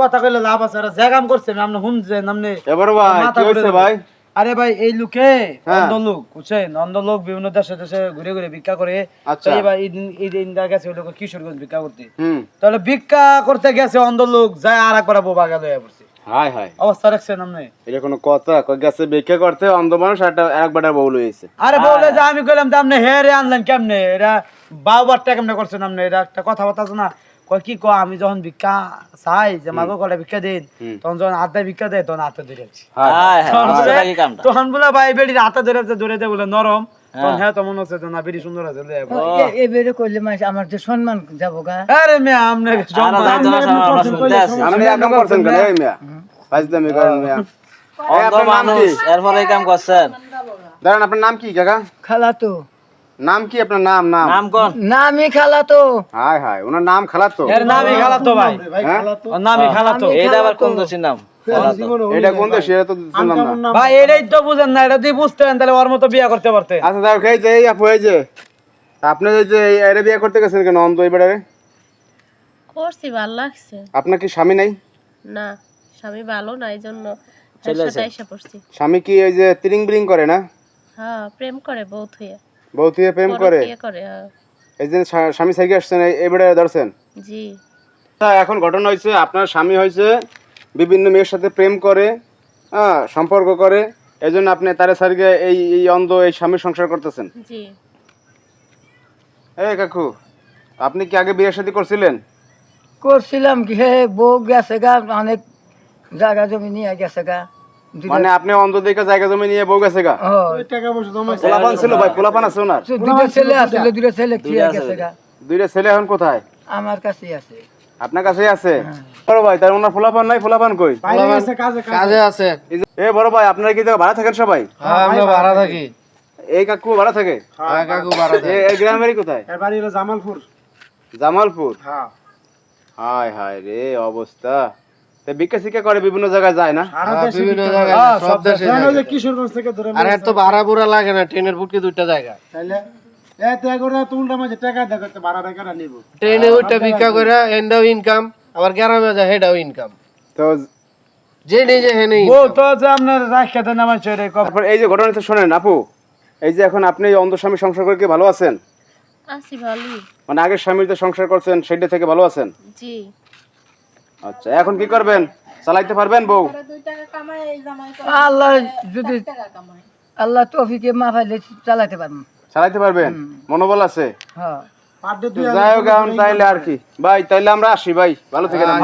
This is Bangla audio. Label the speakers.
Speaker 1: কথা কইলে লাভ আছে আর যে কাম করছেন আপনি শুনছেন আপনি
Speaker 2: এবার ভাই কি হইছে ভাই?
Speaker 1: আরে ভাই এই লোকে অন্ধ লোক বুঝছেন অন্ধ লোক বিভিন্ন দেশে দেশে ঘুরে ঘুরে ভিক্ষা করে
Speaker 2: আচ্ছা।
Speaker 1: তো এবার ঈদ গেছে ওই লোক কিশোরগঞ্জ ভিক্ষা করতে তাহলে ভিক্ষা করতে গেছে অন্ধ লোক যায় আর একবার বোবা গেল পড়ছে
Speaker 2: হাই হাই
Speaker 1: অবস্থা রাখছেন আপনি
Speaker 2: এটা কোনো কথা কই গেছে ভিক্ষা করতে অন্ধ মানুষ একটা একবারে বউ লইছে
Speaker 1: আরে বলে যে আমি কইলাম যে আপনি হেরে আনলেন কেমনে এরা বারবারটা কেমনে করছেন আপনি এটা একটা কথা বলতে আছে না কয় কি কয় আমি যখন ভিক্ষা চাই যে মাগো কটা ভিক্ষা দিন তখন যখন আত্মায় ভিক্ষা দেয় তখন হাতে ধরে আছি তখন বলে ভাই বেড়ির হাতে ধরে দেয় বলে নরম তখন হ্যাঁ তখন হচ্ছে যে না বেড়ি সুন্দর আছে
Speaker 3: এবারে করলে মানুষ আমার যে সম্মান যাবো গা
Speaker 1: আরে মেয়ে আপনার
Speaker 2: আপনি এক কাম করছেন কেন এই মিয়া ফাজলামি করেন মিয়া
Speaker 4: অন্ধ মানুষ এরপরে এই কাম করছেন
Speaker 2: দাঁড়ান আপনার নাম কি কাকা
Speaker 3: খালাতো
Speaker 2: নাম কি আপনার নাম নাম
Speaker 4: নাম কোন
Speaker 3: নামই খালাতো
Speaker 2: হাই হাই ওনার নাম খালাতো
Speaker 1: এর নামই খালাতো ভাই ওর নামই খালাতো
Speaker 4: এইটা আবার কোন দোষীর নাম
Speaker 2: এটা কোন দেশ এটা তো শুনলাম না
Speaker 1: ভাই এটাই তো বুঝেন না এটা দিয়ে বুঝতেন তাহলে ওর মতো বিয়ে করতে পারতেন
Speaker 2: আচ্ছা দাও খাই যে এই আপু এই যে আপনি যে এর বিয়ে করতে গেছেন কেন অন্ধ এবারে
Speaker 5: করছি ভালো লাগছে
Speaker 2: আপনার কি স্বামী নাই
Speaker 5: না স্বামী ভালো না এই জন্য
Speaker 4: চলে
Speaker 5: সাথে এসে পড়ছি
Speaker 2: স্বামী কি ওই যে তিরিং বিরিং করে না
Speaker 5: হ্যাঁ প্রেম করে বহুত হয়ে
Speaker 2: বউ থেকে প্রেম করে
Speaker 5: বিয়ে করে হ্যাঁ।
Speaker 2: এই যে স্বামী সাইকে আসছেন এবারে ধরছেন
Speaker 5: জি
Speaker 2: এখন ঘটনা হয়েছে আপনার স্বামী হয়েছে বিভিন্ন মেয়ের সাথে প্রেম করে হ্যাঁ সম্পর্ক করে এই জন্য আপনি তারে সারিকে এই অন্ধ এই স্বামীর সংসার করতেছেন
Speaker 5: জি
Speaker 2: এই কাকু আপনি কি আগে বিয়ে শাদী করছিলেন
Speaker 3: করছিলাম কি হে বউ গেছে গা অনেক জায়গা জমি নিয়ে গেছে গা
Speaker 2: মানে আপনি অন্ধ দেখে জায়গা জমি নিয়ে বউ গেছে গা পোলাপান ছিল ভাই পোলাপান আছে ওনার
Speaker 3: দুটো ছেলে আসলে দুটো ছেলে খেয়ে গেছে গা
Speaker 2: দুইটা ছেলে এখন কোথায়
Speaker 3: আমার কাছেই আছে
Speaker 2: আপনার কাছেই আছে বড় ভাই তার ওনার পোলাপান নাই পোলাপান কই
Speaker 6: কাজে আছে
Speaker 2: এ বড় ভাই আপনারা কি ভাড়া থাকেন সবাই
Speaker 6: আমরা ভাড়া থাকি
Speaker 2: এই কাকু ভাড়া থাকে
Speaker 6: কাকু ভাড়া থাকে
Speaker 2: এই গ্রামেরই কোথায়
Speaker 1: এর বাড়ি হলো জামালপুর
Speaker 2: জামালপুর
Speaker 1: হ্যাঁ
Speaker 2: হায় হায় রে অবস্থা তে ভিক্ষা শিক্ষা করে বিভিন্ন জায়গায় যায় না
Speaker 6: বিভিন্ন জায়গায় সব দেশে যায়।
Speaker 1: কিশোরগঞ্জ থেকে ধরে
Speaker 6: আর এর তো ভাড়া বুড়া লাগে না ট্রেনের বুটকি দুইটা জায়গা
Speaker 1: তাইলে এত করে তুলটা মাঝে টাকা দেখাতে ভাড়া টাকা নিব
Speaker 6: ট্রেনে ওইটা ভিক্ষা করে এন্ডাও ইনকাম আবার গ্রামে যায় হেডাও ইনকাম
Speaker 2: তো
Speaker 6: যে নিজে হেনে
Speaker 1: ও তো যে আপনার রাখতে নামাই চরে
Speaker 2: তারপর এই যে ঘটনাটা শোনেন আপু এই যে এখন আপনি এই অন্ধ স্বামী সংসার করে কি ভালো আছেন
Speaker 5: আছি ভালোই
Speaker 2: মানে আগের স্বামীর যে সংসার করছেন সেটা থেকে ভালো আছেন
Speaker 5: জি
Speaker 2: আচ্ছা এখন কি করবেন চালাইতে পারবেন বউ
Speaker 3: আল্লাহ যদি আল্লাহ তৌফিকে মাফাইলে চালাতে পারবো
Speaker 2: চালাইতে পারবেন মনোবল আছে
Speaker 3: হ্যাঁ
Speaker 2: যাই হোক এখন তাইলে আর কি ভাই তাইলে আমরা আসি ভাই ভালো থেকে
Speaker 1: ভাই